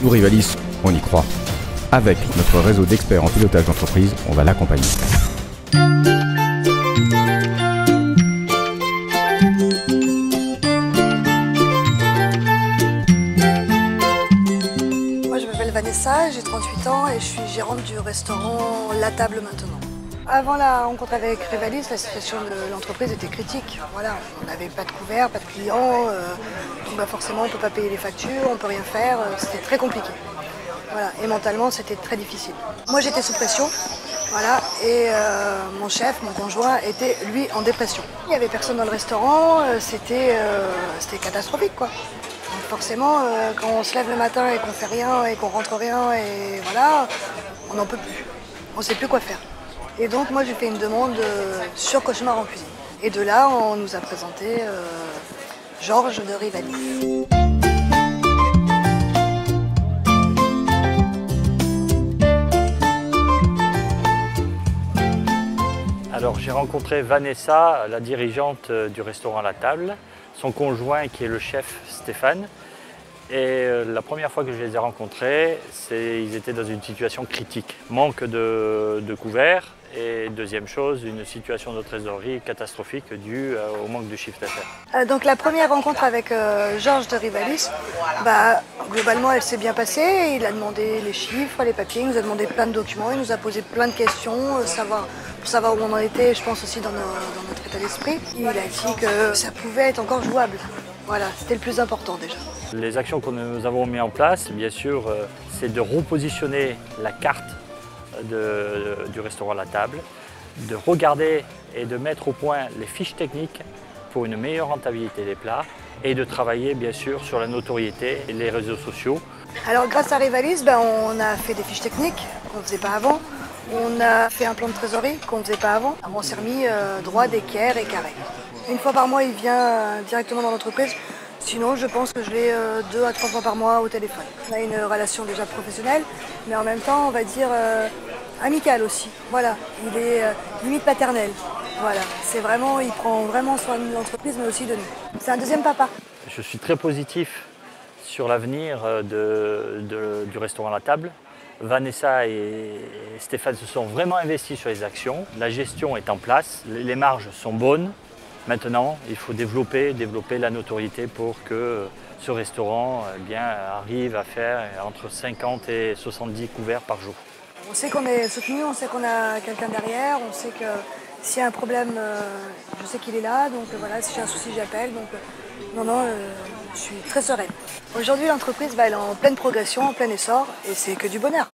Nous Rivalis, on y croit. Avec notre réseau d'experts en pilotage d'entreprise, on va l'accompagner. Moi je m'appelle Vanessa, j'ai 38 ans et je suis gérante du restaurant La Table maintenant. Avant la rencontre avec Rivalis, la situation de l'entreprise était critique. Voilà, on n'avait pas de couvert, pas de clients, donc forcément on ne peut pas payer les factures, on ne peut rien faire, c'était très compliqué. Voilà, et mentalement c'était très difficile. Moi j'étais sous pression, voilà, et mon chef, mon conjoint, était lui en dépression. Il n'y avait personne dans le restaurant, c'était catastrophique quoi. Donc forcément, quand on se lève le matin et qu'on fait rien et qu'on rentre rien, et voilà, on n'en peut plus. On ne sait plus quoi faire. Et donc moi j'ai fait une demande sur Cauchemar en cuisine. Et de là on nous a présenté Georges de Rivalis. Alors j'ai rencontré Vanessa, la dirigeante du restaurant La Table, son conjoint qui est le chef Stéphane. Et la première fois que je les ai rencontrés, ils étaient dans une situation critique. Manque de couverts et deuxième chose, une situation de trésorerie catastrophique due au manque de chiffre d'affaires. Donc la première rencontre avec Georges de Rivalis, globalement elle s'est bien passée. Il a demandé les chiffres, les papiers, il nous a demandé plein de documents, il nous a posé plein de questions pour savoir où on en était, je pense aussi dans notre état d'esprit. Il a dit que ça pouvait être encore jouable. Voilà, c'était le plus important déjà. Les actions que nous avons mises en place, bien sûr, c'est de repositionner la carte du restaurant La Table, de regarder et de mettre au point les fiches techniques pour une meilleure rentabilité des plats et de travailler bien sûr sur la notoriété et les réseaux sociaux. Alors grâce à Rivalis, on a fait des fiches techniques qu'on ne faisait pas avant. On a fait un plan de trésorerie qu'on ne faisait pas avant. On s'est remis droit d'équerre et carré. Une fois par mois, il vient directement dans l'entreprise. Sinon, je pense que je l'ai 2 à 3 fois par mois au téléphone. On a une relation déjà professionnelle, mais en même temps, on va dire amicale aussi. Voilà, il est limite paternel. Voilà, il prend vraiment soin de l'entreprise, mais aussi de nous. C'est un deuxième papa. Je suis très positif sur l'avenir du restaurant La Table. Vanessa et Stéphane se sont vraiment investis sur les actions. La gestion est en place, les marges sont bonnes. Maintenant, il faut développer la notoriété pour que ce restaurant arrive à faire entre 50 et 70 couverts par jour. On sait qu'on est soutenu, on sait qu'on a quelqu'un derrière, on sait que s'il y a un problème, je sais qu'il est là, donc voilà, si j'ai un souci, j'appelle. Je suis très sereine. Aujourd'hui, l'entreprise elle est en pleine progression, en plein essor, et c'est que du bonheur.